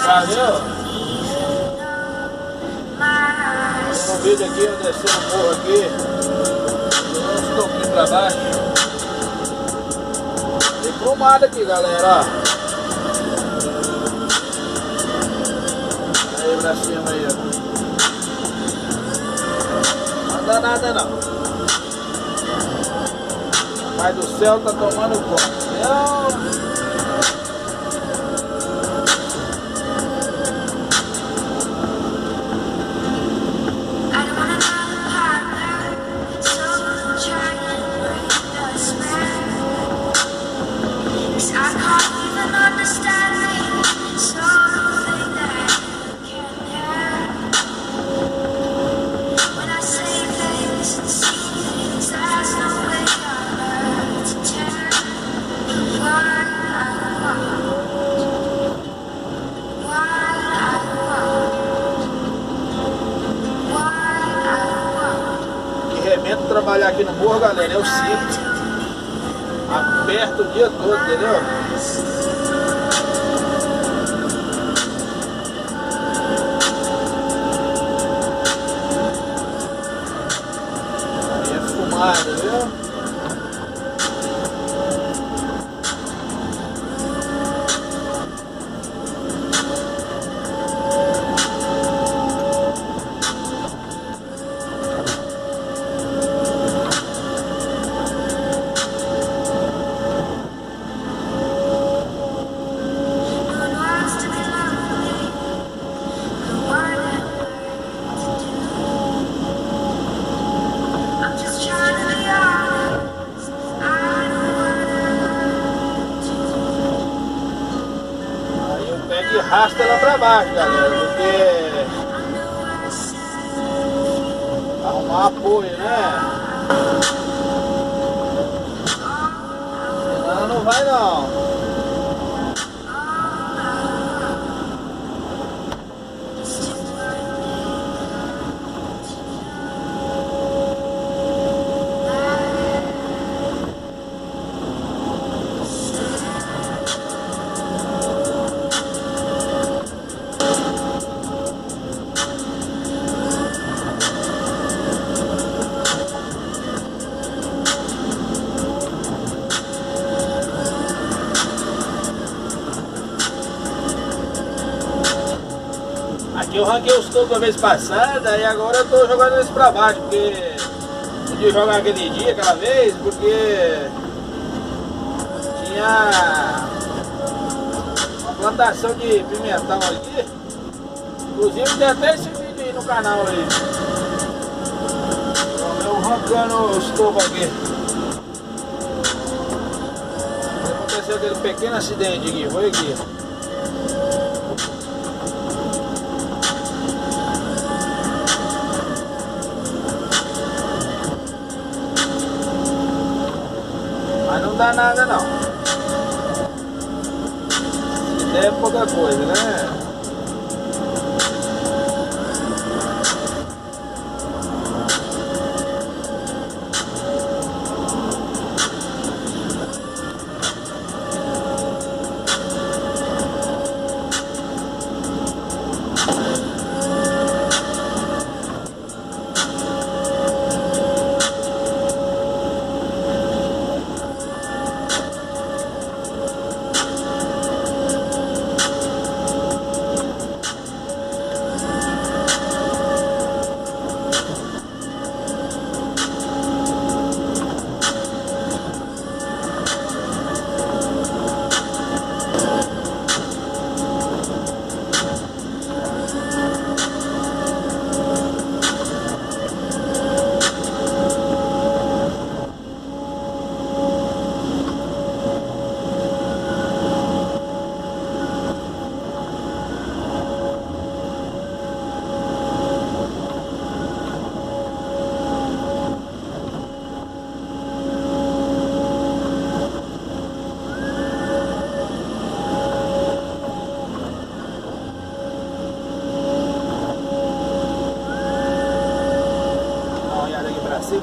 Tá vendo? Tem um vídeo aqui, eu descendo o morro aqui. Uns toquinhos pra baixo. Tem cromado aqui, galera, ó. Aí pra cima aí, ó. Não dá nada não. Mas do céu tá tomando conta. Trabalhar aqui no morro, galera, é o cinto. Aperta o dia todo, entendeu? Aí é fumada, viu? Arrasta ela pra baixo, galera, porque arrumar apoio, né? Senão não vai não. Eu ranquei os tubos a vez passada e agora eu tô jogando eles pra baixo, porque podia jogar aquele dia, aquela vez, porque tinha uma plantação de pimentão aqui. Inclusive tem até esse vídeo aí no canal aí. Eu arrancando os tubos aqui. Aconteceu aquele pequeno acidente aqui, foi aqui. Não dá nada não. É pouca coisa, né?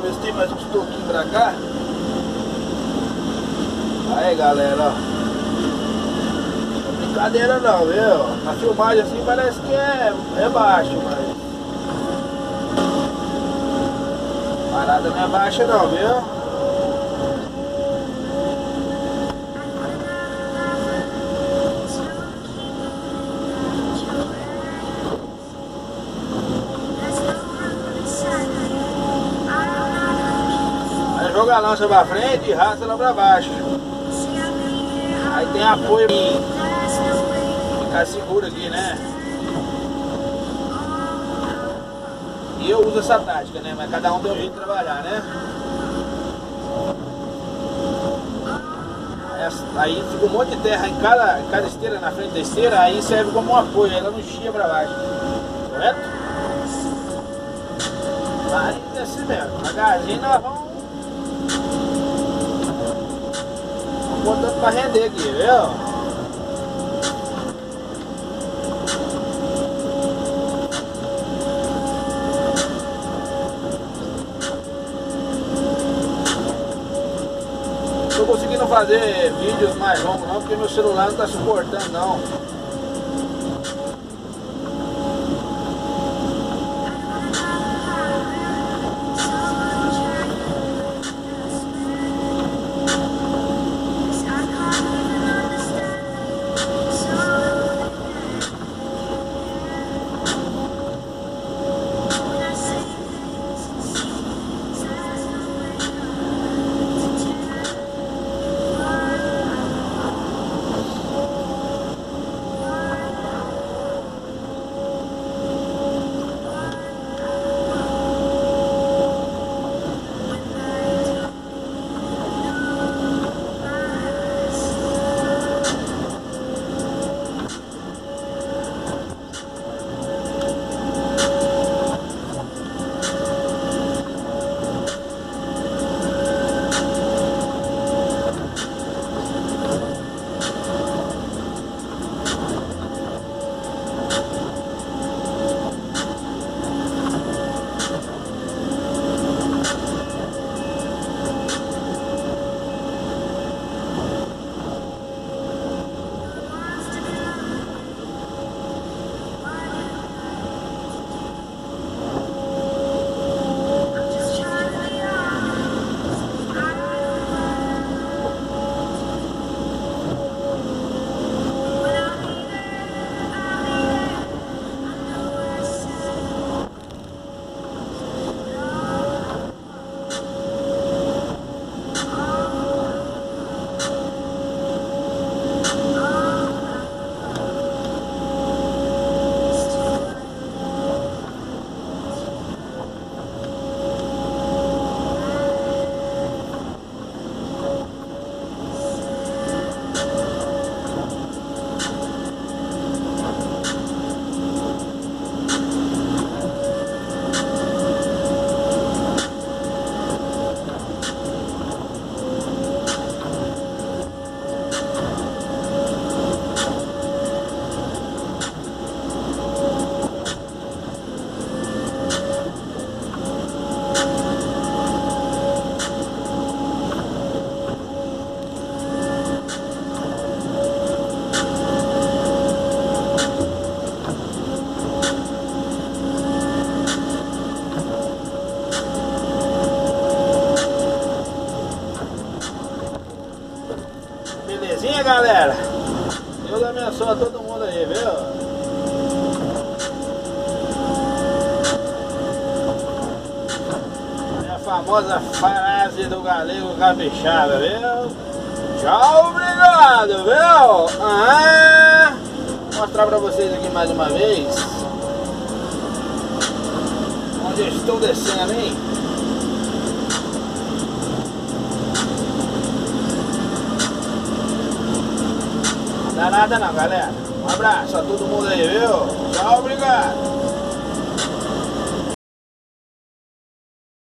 Ver se tem mais uns toquinhos pra cá. Aí galera, ó. brincadeira não, viu? Na filmagem assim parece que é baixo, mas a parada não é baixa não, viu? Aí joga a lança pra frente e raça lá pra baixo. Aí tem apoio pra ficar seguro aqui, né? E eu uso essa tática, né? Mas cada um tem um jeito de trabalhar, né? Aí fica um monte de terra em cada esteira, na frente da esteira, aí serve como um apoio, ela não chia pra baixo. Correto? Aí é assim mesmo, devagarzinho nós vamos botando pra render aqui, viu? Não tô conseguindo fazer vídeos mais longos não, porque meu celular não tá suportando não. Belezinha, galera? Deus abençoe a todo mundo aí, viu? A famosa frase do galego capixaba, viu? Tchau, obrigado, viu? Vou mostrar pra vocês aqui mais uma vez onde eu estou descendo, hein? Não dá nada não, galera. Um abraço a todo mundo aí, viu? Tchau, obrigado.